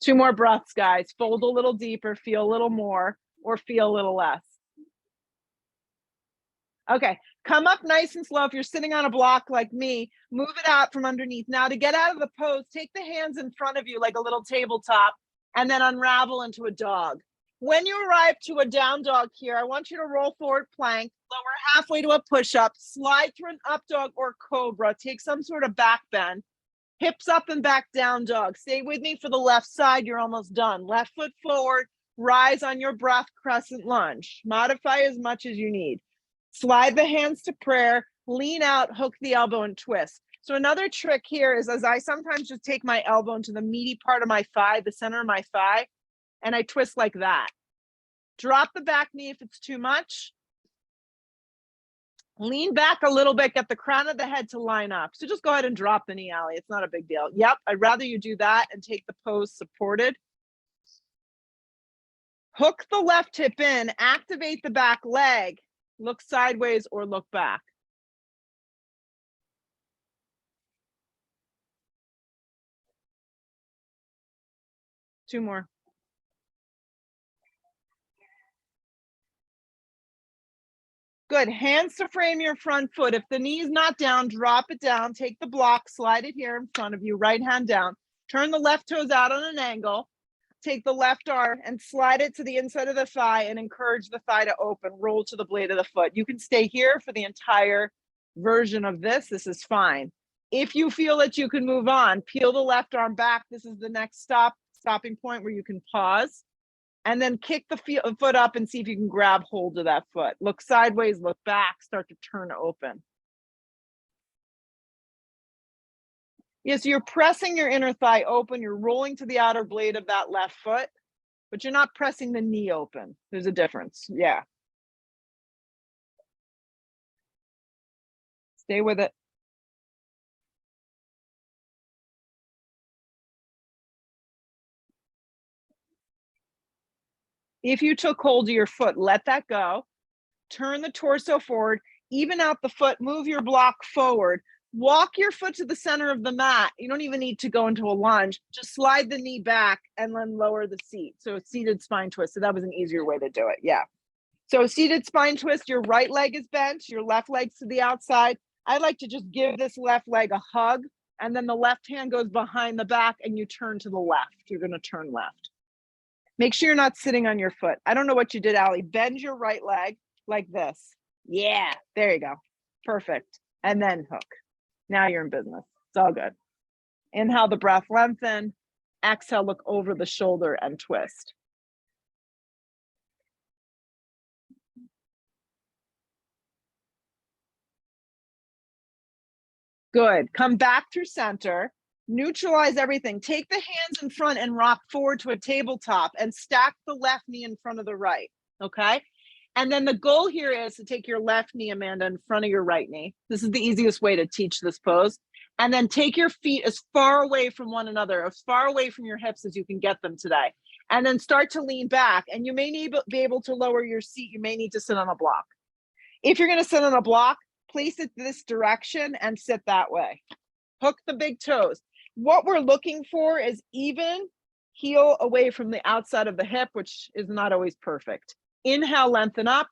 2 more breaths, guys. Fold a little deeper, feel a little more, or feel a little less. Okay, come up nice and slow. If you're sitting on a block like me, move it out from underneath. Now to get out of the pose, take the hands in front of you like a little tabletop and then unravel into a dog. When you arrive to a down dog here, I want you to roll forward plank, lower halfway to a push-up, slide through an up dog or cobra, take some sort of back bend, hips up and back down dog. Stay with me for the left side, you're almost done. Left foot forward, rise on your breath, crescent lunge. Modify as much as you need. Slide the hands to prayer, lean out, hook the elbow and twist. So another trick here is as I sometimes just take my elbow into the meaty part of my thigh, the center of my thigh, and I twist like that. Drop the back knee if it's too much. Lean back a little bit, get the crown of the head to line up. So just go ahead and drop the knee, Allie. It's not a big deal. Yep, I'd rather you do that and take the pose supported. Hook the left hip in, activate the back leg, look sideways or look back. Two more. Good, hands to frame your front foot. If the knee is not down, drop it down, take the block, slide it here in front of you, right hand down. Turn the left toes out on an angle. Take the left arm and slide it to the inside of the thigh and encourage the thigh to open, roll to the blade of the foot. You can stay here for the entire version of this. This is fine. If you feel that you can move on, peel the left arm back. This is the next stopping point where you can pause and then kick the foot up and see if you can grab hold of that foot. Look sideways, look back, start to turn open. Yes, you're pressing your inner thigh open. You're rolling to the outer blade of that left foot, but you're not pressing the knee open. There's a difference. Yeah. Stay with it. If you took hold of your foot, let that go. Turn the torso forward, even out the foot, move your block forward. Walk your foot to the center of the mat. You don't even need to go into a lunge. Just slide the knee back and then lower the seat. So seated spine twist. So that was an easier way to do it. Yeah. So seated spine twist, your right leg is bent, your left leg's to the outside. I like to just give this left leg a hug, and then the left hand goes behind the back and you turn to the left. You're going to turn left. Make sure you're not sitting on your foot. I don't know what you did, Allie. Bend your right leg like this. Yeah, there you go. Perfect. And then hook. Now you're in business. It's all good. Inhale the breath, lengthen. Exhale, look over the shoulder and twist. Good. Come back through center. Neutralize everything. Take the hands in front and rock forward to a tabletop and stack the left knee in front of the right. Okay. And then the goal here is to take your left knee, Amanda, in front of your right knee. This is the easiest way to teach this pose. And then take your feet as far away from one another, as far away from your hips as you can get them today. And then start to lean back. And you may need be able to lower your seat. You may need to sit on a block. If you're going to sit on a block, place it this direction and sit that way. Hook the big toes. What we're looking for is even heel away from the outside of the hip, which is not always perfect. Inhale, lengthen up.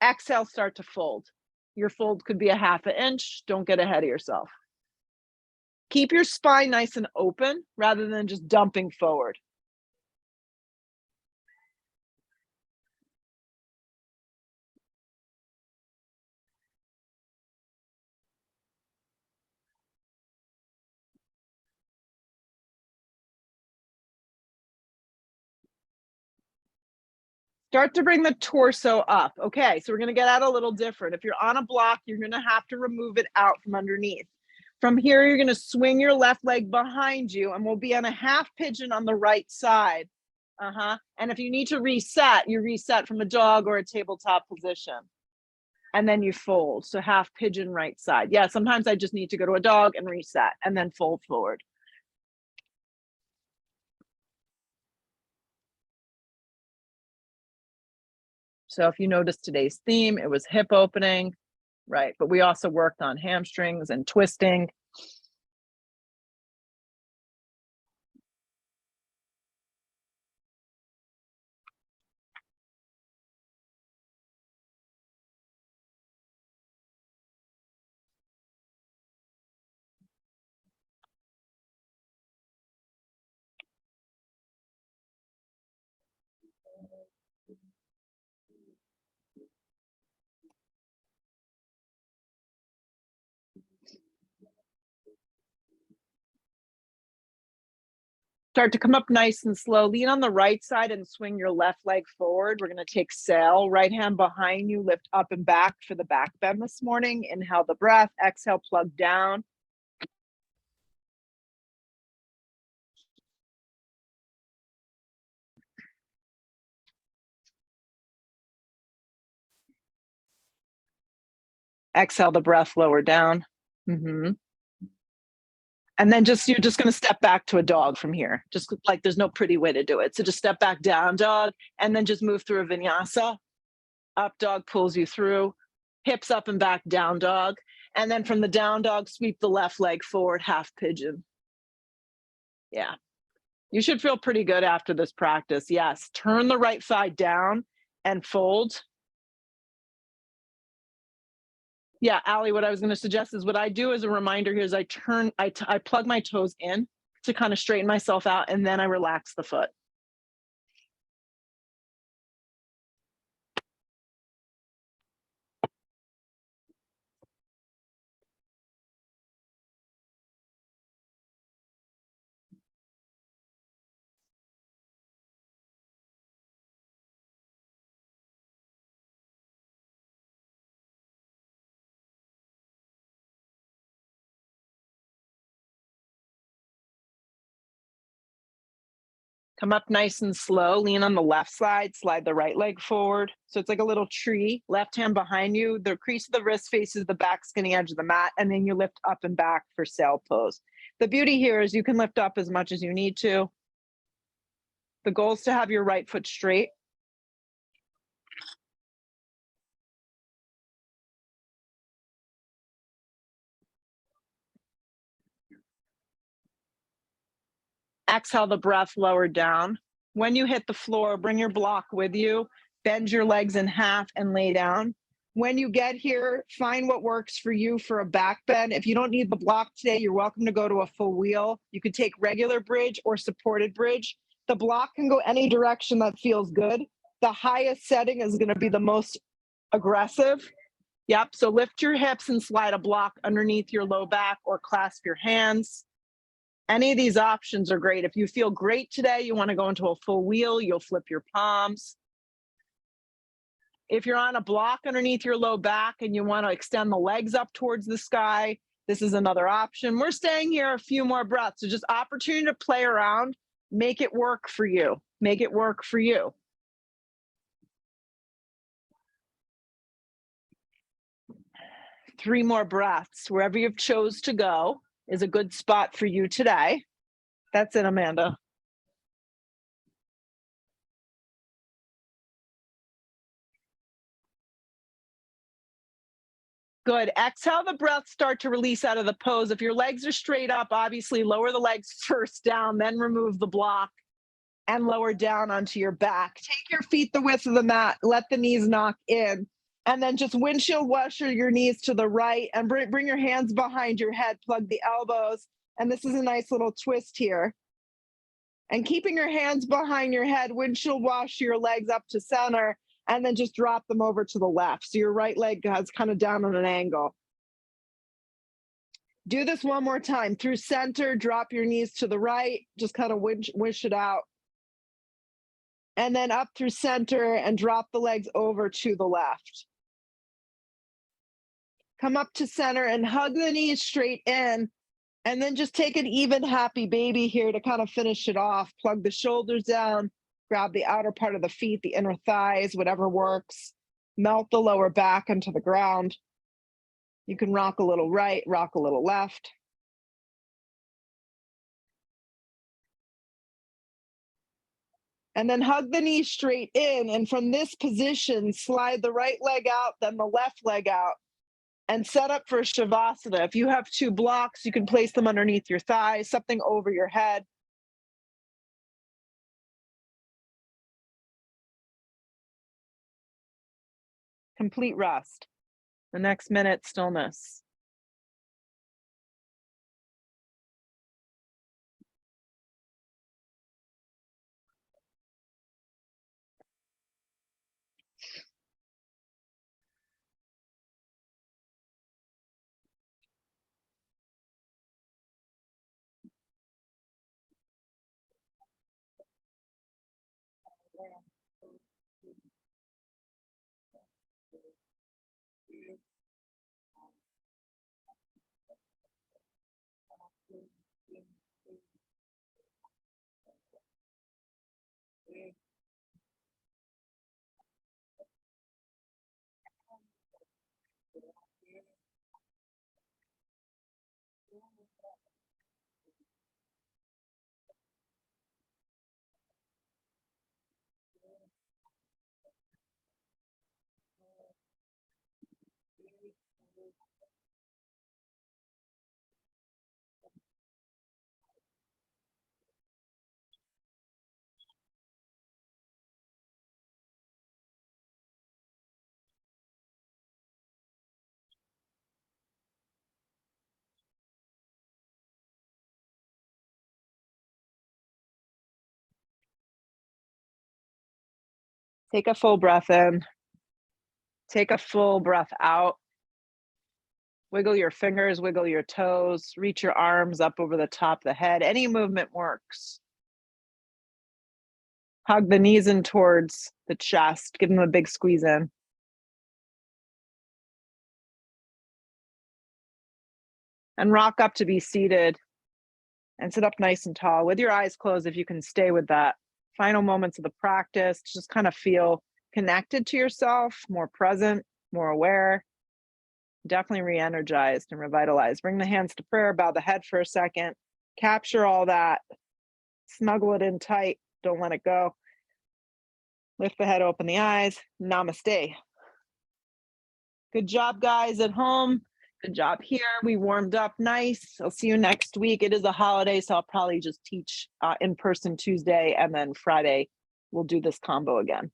Exhale, start to fold. Your fold could be a half an inch. Don't get ahead of yourself. Keep your spine nice and open rather than just dumping forward. Start to bring the torso up. Okay, so we're going to get out a little different. If you're on a block, you're going to have to remove it out from underneath. From here, you're going to swing your left leg behind you, and we'll be on a half pigeon on the right side. And if you need to reset, you reset from a dog or a tabletop position. And then you fold. So half pigeon right side. Yeah, sometimes I just need to go to a dog and reset and then fold forward. So if you notice today's theme, it was hip opening, right? But we also worked on hamstrings and twisting. Start to come up nice and slow. Lean on the right side and swing your left leg forward. We're going to take sail. Right hand behind you, lift up and back for the back bend this morning. Inhale the breath. Exhale, plug down. Exhale the breath, lower down. And then you're just going to step back to a dog from here. Just like there's no pretty way to do it. So just step back, down dog, and then just move through a vinyasa. Up dog pulls you through. Hips up and back, down dog. And then from the down dog, sweep the left leg forward, half pigeon. Yeah. You should feel pretty good after this practice. Yes. Turn the right side down and fold. Yeah, Allie, what I was going to suggest is what I do as a reminder here is I plug my toes in to kind of straighten myself out, and then I relax the foot. Come up nice and slow, lean on the left side, slide the right leg forward. So it's like a little tree, left hand behind you. The crease of the wrist faces the back skinny edge of the mat, and then you lift up and back for sail pose. The beauty here is you can lift up as much as you need to. The goal is to have your right foot straight. Exhale the breath lower down. When you hit the floor, bring your block with you, bend your legs in half and lay down. When you get here, find what works for you for a back bend. If you don't need the block today, you're welcome to go to a full wheel. You could take regular bridge or supported bridge. The block can go any direction that feels good. The highest setting is going to be the most aggressive. Yep, so lift your hips and slide a block underneath your low back or clasp your hands. Any of these options are great. If you feel great today, you want to go into a full wheel, you'll flip your palms. If you're on a block underneath your low back and you want to extend the legs up towards the sky, this is another option. We're staying here a few more breaths. So just opportunity to play around, make it work for you. Make it work for you. Three more breaths. Wherever you've chose to go is a good spot for you today. That's it, Amanda. Good. Exhale the breath, start to release out of the pose. If your legs are straight up, obviously lower the legs first down, then remove the block and lower down onto your back. Take your feet the width of the mat, let the knees knock in, and then just windshield washer your knees to the right and bring your hands behind your head, plug the elbows. And this is a nice little twist here. And keeping your hands behind your head, windshield wash your legs up to center, and then just drop them over to the left. So your right leg is kind of down on an angle. Do this one more time. Through center, drop your knees to the right, just kind of wish it out. And then up through center and drop the legs over to the left. Come up to center and hug the knees straight in. And then just take an even happy baby here to kind of finish it off. Plug the shoulders down, grab the outer part of the feet, the inner thighs, whatever works. Melt the lower back into the ground. You can rock a little right, rock a little left. And then hug the knees straight in. And from this position, slide the right leg out, then the left leg out. And set up for Shavasana. If you have two blocks, you can place them underneath your thighs, something over your head. Complete rest. The next minute, stillness. Take a full breath in. Take a full breath out. Wiggle your fingers, wiggle your toes, reach your arms up over the top of the head. Any movement works. Hug the knees in towards the chest. Give them a big squeeze in. And rock up to be seated. And sit up nice and tall with your eyes closed if you can stay with that. final moments of the practice, just kind of feel connected to yourself, more present, more aware, definitely re-energized and revitalized. Bring the hands to prayer, bow the head for a second, capture all that, snuggle it in tight, don't let it go. Lift the head, open the eyes. Namaste. Good job, guys, at home. Good job here. We warmed up nice. I'll see you next week. It is a holiday, so I'll probably just teach in person Tuesday, and then Friday we'll do this combo again.